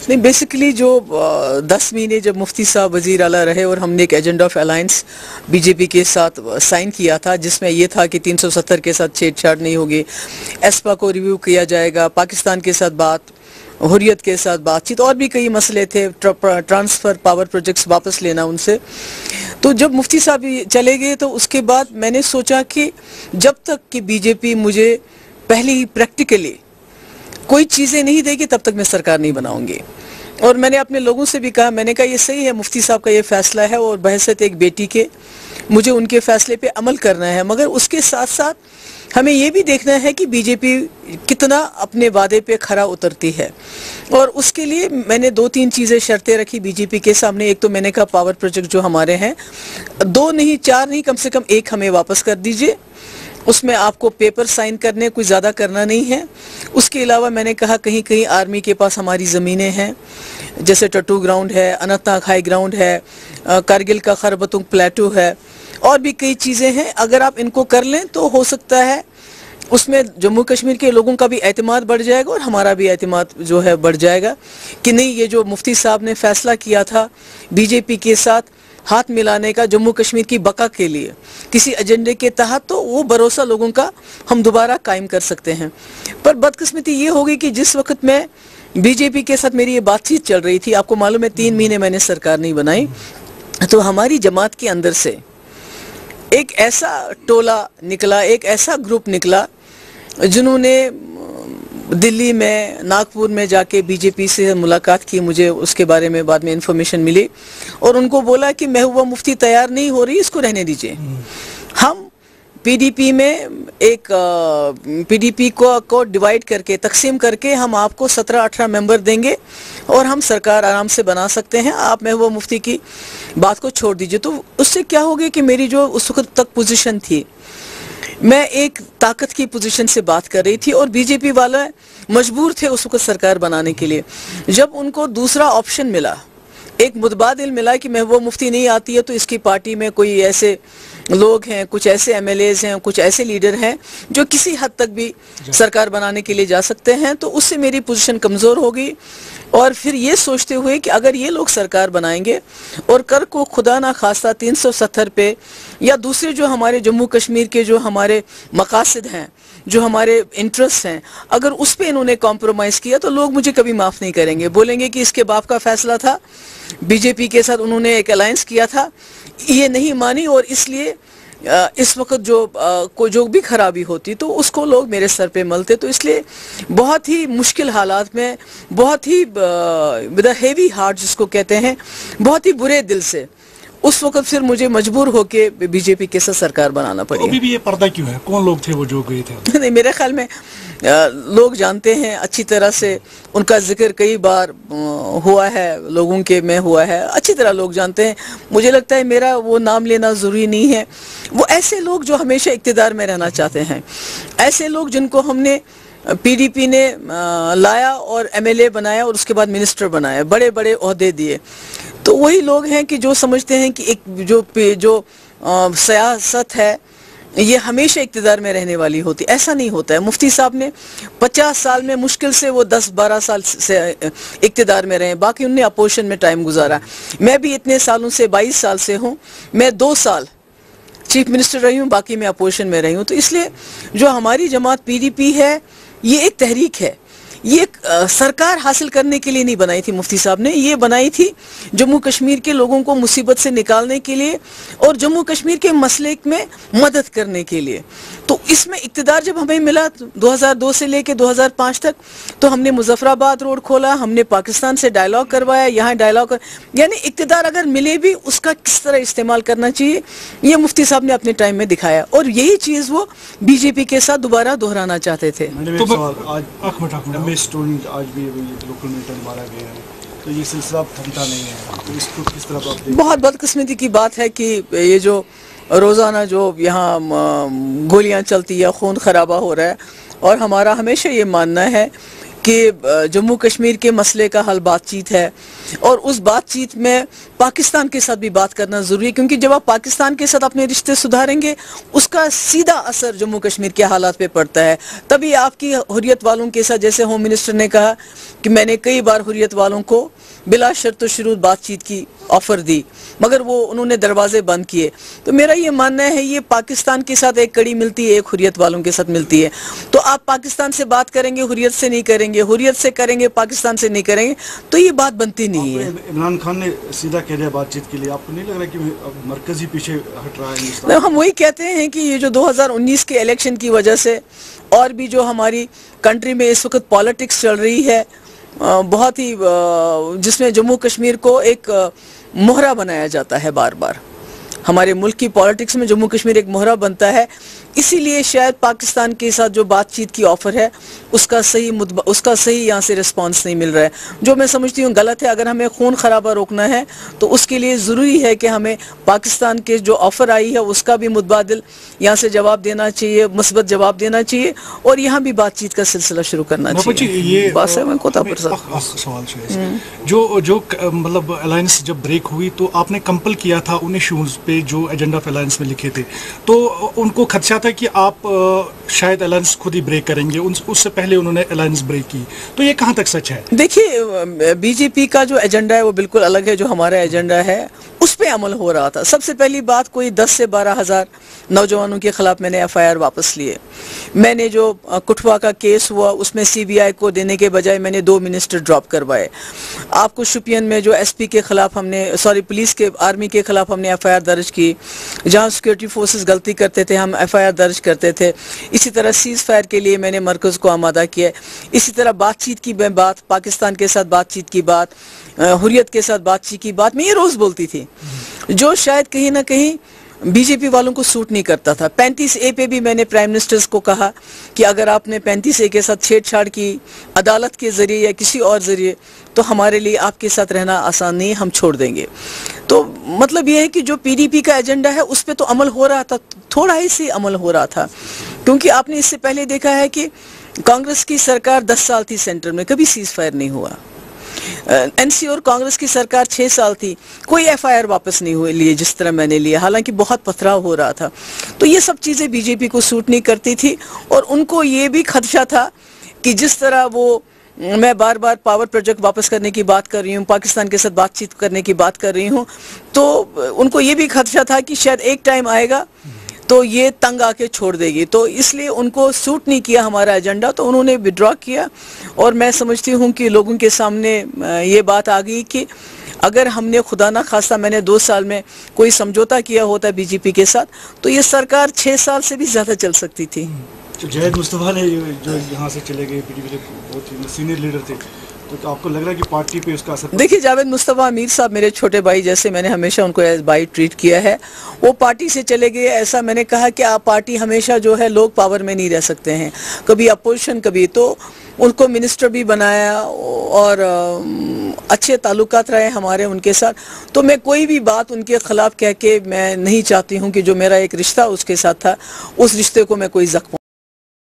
نہیں بیسیکلی جو 10 مہینے جب مفتی صاحب وزیر اعلیٰ رہے اور ہم نے ایک agenda of alliance BJP کے ساتھ سائن کیا تھا جس میں یہ تھا کہ 370 کے ساتھ چھیڑ چھاڑ نہیں ہوگی، ایسپا کو ریویو کیا جائے گا، پاکستان کے ساتھ بات، حریت کے ساتھ بات چیت، اور بھی کئی مسئلے تھے، ٹرانسفر پاور پروجیکٹس واپس لینا ان سے. تو جب مفتی صاحب چلے گئے تو اس کے بعد میں نے سوچا کہ جب تک کہ بی جے پی مجھے پہلے ہی پریکٹیکلی کوئی چیزیں نہیں دے گی تب تک میں سرکار نہیں بناؤں گی. اور میں نے اپنے لوگوں سے بھی کہا، میں نے کہا یہ صحیح ہے مفتی صاحب کا یہ فیصلہ ہے اور بحیثیت ایک بیٹی کے مجھے ان کے فیصلے پہ عمل کرنا ہے، مگر اس کے ساتھ ساتھ ہمیں یہ بھی دیکھنا ہے کہ بی جے پی کتنا اپنے وعدے پہ کھرا اترتی ہے. اور اس کے لیے میں نے 2-3 چیزیں شرطیں رکھی بی جے پی کے سامنے. ایک تو میں نے کہا پاور پروجیکٹ جو ہمارے ہیں 2 نہیں 4 نہیں کم سے کم 1 ہمیں واپس کر دیجئے، اس میں آپ کو پیپر سائن کرنے کوئی زیادہ کرنا نہیں ہے. اس کے علاوہ میں نے کہا کہیں کہیں آرمی کے پاس ہماری زمینیں ہیں، جیسے ٹٹو گراؤنڈ ہے، اننت ناگ ہائی گراؤنڈ ہے، کارگل کا خربتنگ پلیٹو ہے، اور بھی کئی چیزیں ہیں. اگر آپ ان کو کر لیں تو ہو سکتا ہے اس میں جموں کشمیر کے لوگوں کا بھی اعتماد بڑھ جائے گا اور ہمارا بھی اعتماد جو ہے بڑھ جائے گا کہ نہیں یہ جو مفتی صاحب نے فیصلہ کیا تھا بی جے پی کے ساتھ ہاتھ ملانے کا جموں کشمیر کی بقا کے لیے کسی ایجنڈے کے تحت، تو وہ بھروسہ لوگوں کا ہم دوبارہ قائم کر سکتے ہیں. پر بدقسمتی یہ ہوگی کہ جس وقت میں بی جے پی کے ساتھ میری یہ بات چیت چل رہی تھی، آپ کو معلوم ہے 3 مہینے میں نے سرکار نہیں بنائی، تو ہماری جماعت کے اندر سے ایک ایسا ٹولہ نکلا، ایک ایسا گروپ نکلا جنہوں نے دلی میں ناگپور میں جا کے بی جے پی سے ملاقات کی، مجھے اس کے بارے میں بعد میں انفارمیشن ملی، اور ان کو بولا کہ محبوبہ مفتی تیار نہیں ہو رہی، اس کو رہنے دیجئے. ہم پی ڈی پی میں ایک پی ڈی پی کو ڈیوائیڈ کر کے تقسیم کر کے ہم آپ کو 17-18 ممبر دیں گے اور ہم سرکار آرام سے بنا سکتے ہیں، آپ محبوبہ مفتی کی بات کو چھوڑ دیجئے. تو اس سے کیا ہو گیا کہ میری جو اس وقت تک پوزیشن تھی، میں ایک طاقت کی پوزیشن سے بات کر رہی تھی اور بی جے پی والے مجبور تھے اس وقت سرکار بنانے کے لیے. جب ان کو دوسرا آپشن ملا، ایک متبادل ملا کہ محبوبہ مفتی نہیں آتی ہے تو اس کی پارٹی میں کوئی ایسے لوگ ہیں، کچھ ایسے ایم ایل ایز ہیں، کچھ ایسے لیڈر ہیں جو کسی حد تک بھی سرکار بنانے کے لیے جا سکتے ہیں، تو اس سے میری پوزیشن کمزور ہوگی. اور پھر یہ سوچتے ہوئے کہ اگر یہ لوگ سرکار بنائیں گے اور کر کو خدا نہ خواستہ 370 پہ یا دوسرے جو ہمارے جموں کشمیر کے جو ہمارے مقاصد ہیں، جو ہمارے انٹرسٹ ہیں، اگر اس پہ انہوں نے کمپرومائز کیا تو لوگ مجھے کبھی معاف نہیں کریں گے، بولیں گے کہ اس کے باپ کا فیصلہ تھا، بی جے پی کے ساتھ انہوں نے ایک الائنس کیا تھا، یہ نہیں مانی، اور اس لیے اس وقت جو بھی خرابی ہوتی تو اس کو لوگ میرے سر پہ ملتے. تو اس لیے بہت ہی مشکل حالات میں، بہت ہی ود اے ہیوی ہارٹ جس کو کہتے ہیں، بہت ہی برے دل سے اس وقت پھر مجھے مجبور ہو کے بی جے پی کے ساتھ سرکار بنانا پڑی. ابھی بھی یہ پردہ کیوں ہے؟ کون لوگ تھے وہ جو گئے تھے؟ نہیں، میرے خیال میں لوگ جانتے ہیں اچھی طرح سے، ان کا ذکر کئی بار ہوا ہے، لوگوں کے میں ہوا ہے، اچھی طرح لوگ جانتے ہیں. مجھے لگتا ہے میرا وہ نام لینا ضروری نہیں ہے. وہ ایسے لوگ جو ہمیشہ اقتدار میں رہنا چاہتے ہیں، ایسے لوگ جن کو ہم نے پی ڈی پی نے لایا اور ایم ایل اے بنایا اور اس کے بعد منسٹر بنایا، بڑے بڑے عہدے دیے، تو وہی لوگ ہیں کہ جو سمجھتے ہیں کہ ایک جو سیاست ہے یہ ہمیشہ اقتدار میں رہنے والی ہوتی. ایسا نہیں ہوتا ہے. مفتی صاحب نے 50 سال میں مشکل سے وہ 10-12 سال سے اقتدار میں رہے، باقی انہوں نے اپوزیشن میں ٹائم گزارا. میں بھی اتنے سالوں سے 22 سال سے ہوں، میں 2 سال چیف منسٹر رہی ہوں، باقی میں اپوزیشن میں رہی ہوں. تو اس لیے جو ہماری جماعت پی ڈی پی ہے یہ ایک تحریک ہے، یہ سرکار حاصل کرنے کے لیے نہیں بنائی تھی مفتی صاحب نے، یہ بنائی تھی جموں کشمیر کے لوگوں کو مصیبت سے نکالنے کے لیے اور جموں کشمیر کے مسئلے میں مدد کرنے کے لیے. تو اس میں اقتدار جب ہمیں ملا 2002 سے لے کے 2005 تک، تو ہم نے مظفر آباد روڈ کھولا، ہم نے پاکستان سے ڈائیلاگ کروایا، یہاں ڈائیلاگ یعنی اقتدار اگر ملے بھی اس کا کس طرح استعمال کرنا چاہیے یہ مفتی صاحب نے اپنے ٹائم میں دکھایا، اور یہی چیز وہ بی جے پی کے ساتھ دوبارہ دہرانا چاہتے تھے. اسٹوڈنٹ آج بھی لوکل ملٹن مارا گیا ہے، تو یہ سلسلہ تھمتا نہیں ہے، تو اس کو کس طرح آپ دیکھیں؟ بہت بدقسمتی کی بات ہے کہ یہ جو روزانہ جو یہاں گولیاں چلتی ہے، خون خرابہ ہو رہا ہے، اور ہمارا ہمیشہ یہ ماننا ہے کہ کہ جموں کشمیر کے مسئلے کا حل بات چیت ہے، اور اس بات چیت میں پاکستان کے ساتھ بھی بات کرنا ضروری ہے، کیونکہ جب آپ پاکستان کے ساتھ اپنے رشتے سدھاریں گے اس کا سیدھا اثر جموں کشمیر کے حالات پہ پڑتا ہے. تبھی آپ کی حریت والوں کے ساتھ، جیسے ہوم منسٹر نے کہا کہ میں نے کئی بار حریت والوں کو بلا شرط و شروط بات چیت کی آفر دی، مگر وہ انہوں نے دروازے بند کیے. تو میرا یہ ماننا ہے یہ پاکستان کے ساتھ ایک کڑی ملتی ہے، ایک حریت والوں کے ساتھ ملتی ہے. تو آپ پاکستان سے بات کریں گے حریت سے نہیں کریں گے، حریت سے کریں گے پاکستان سے نہیں کریں گے، تو یہ بات بنتی نہیں ہے. عمران خان نے سیدھا کہہ دیا بات چیت کے لیے، آپ کو نہیں لگ رہا کہ مرکزی پیچھے ہٹ رہا ہے؟ ہم وہی کہتے ہیں کہ یہ جو 2019 کے الیکشن کی وجہ سے اور بھی جو ہماری کنٹری میں اس وقت پالیٹکس چل رہی ہے بہت ہی، جس میں جموں کشمیر کو ایک مہرہ بنایا جاتا ہے بار بار. ہمارے ملک کی پالیٹکس میں جموں کشمیر ایک مہرہ بنتا ہے، اسی لیے شاید پاکستان کے ساتھ جو بات چیت کی آفر ہے اس کا صحیح یہاں سے رسپانس نہیں مل رہا ہے، جو میں سمجھتی ہوں غلط ہے. اگر ہمیں خون خرابہ روکنا ہے تو اس کے لیے ضروری ہے کہ ہمیں پاکستان کے جو آفر آئی ہے اس کا بھی متبادل یہاں سے جواب دینا چاہیے، مثبت جواب دینا چاہیے، اور یہاں بھی بات چیت کا سلسلہ شروع کرنا چاہیے. بات ہے میں کوتا پر سوال جو مطلب الائنس جب بریک ہوئی تو آپ نے کمپل کیا تھا ان ایشوز پہ جو ایجنڈا آف الائنس میں لکھے تھے، تو ان کو خدشہ تھا کہ آپ شاید الائنس خود ہی بریک کریں گے، اس سے پہلے انہوں نے الائنس بریک کی، تو یہ کہاں تک سچ ہے؟ دیکھیے بی جے پی کا جو ایجنڈا ہے وہ بالکل الگ ہے جو ہمارا ایجنڈا ہے، اس پہ عمل ہو رہا تھا. سب سے پہلی بات کوئی 10 سے 12 ہزار نوجوانوں کے خلاف میں نے ایف آئی آر واپس لیے. میں نے جو کٹھوا کا کیس ہوا اس میں سی بی آئی کو دینے کے بجائے میں نے 2 منسٹر ڈراپ کروائے. آپ کو شوپین میں جو ایس پی کے خلاف پولیس کے آرمی کے خلاف ہم نے ایف آئی آر درج کی، جہاں سیکورٹی فورسز غلطی کرتے تھے ہم ایف آئی آر درج کرتے تھے. اسی طرح سیز فائر کے لیے میں نے مرکز کو آمادہ کیا. اسی طرح بات چیت کی بات، پاکستان کے ساتھ بات چیت کی بات، حریت کے ساتھ بات چیت کی بات میں یہ روز بولتی تھی، جو شاید کہیں نہ کہیں بی جے پی والوں کو سوٹ نہیں کرتا تھا. 35A پہ بھی میں نے پرائم منسٹرز کو کہا کہ اگر آپ نے 35A کے ساتھ چھیڑ چھاڑ کی عدالت کے ذریعے یا کسی اور ذریعے تو ہمارے لیے آپ کے ساتھ رہنا آسان نہیں ہے، ہم چھوڑ دیں گے. تو مطلب یہ ہے کہ جو پی ڈی پی کا ایجنڈا ہے اس پہ تو عمل ہو رہا تھا، تھوڑا ہی سے عمل ہو رہا تھا، کیونکہ آپ نے اس سے پہلے دیکھا ہے کہ کانگریس کی سرکار 10 سال تھی سینٹر میں، کبھی سیز فائر نہیں ہوا. این سی اور کانگریس کی سرکار 6 سال تھی، کوئی ایف آئی آر واپس نہیں ہوئے لیے جس طرح میں نے لیا، حالانکہ بہت پتھراؤ ہو رہا تھا. تو یہ سب چیزیں بی جے پی کو سوٹ نہیں کرتی تھی، اور ان کو یہ بھی خدشہ تھا کہ جس طرح میں بار بار پاور پروجیکٹ واپس کرنے کی بات کر رہی ہوں، پاکستان کے ساتھ بات چیت کرنے کی بات کر رہی ہوں، تو ان کو یہ بھی خدشہ تھا کہ شاید ایک ٹائم آئے گا تو یہ تنگ آ کے چھوڑ دے گی. تو اس لیے ان کو سوٹ نہیں کیا ہمارا ایجنڈا، تو انہوں نے وڈرا کیا. اور میں سمجھتی ہوں کہ لوگوں کے سامنے یہ بات آ گئی کہ اگر ہم نے خدا نہ خواستہ میں نے 2 سال میں کوئی سمجھوتا کیا ہوتا بی جے پی کے ساتھ تو یہ سرکار 6 سال سے بھی زیادہ چل سکتی تھی. جاوید مصطفیٰ نے جو یہاں سے چلے گئے، پی ڈی پی کے بہت ہی سینئر لیڈر تھے، تو آپ کو لگ رہا ہے کہ پارٹی پہ اس کا اثر؟ دیکھیے جاوید مصطفیٰ امیر صاحب میرے چھوٹے بھائی جیسے، میں نے ہمیشہ ان کو ایز بھائی ٹریٹ کیا ہے. وہ پارٹی سے چلے گئے، ایسا میں نے کہا کہ آپ پارٹی ہمیشہ جو ہے لوگ پاور میں نہیں رہ سکتے ہیں، کبھی اپوزیشن کبھی، تو ان کو منسٹر بھی بنایا اور اچھے تعلقات رہے ہمارے ان کے ساتھ. تو میں کوئی بھی بات ان کے خلاف کہہ کے میں نہیں چاہتی ہوں کہ جو میرا ایک رشتہ اس کے ساتھ تھا اس رشتے کو میں کوئی زخم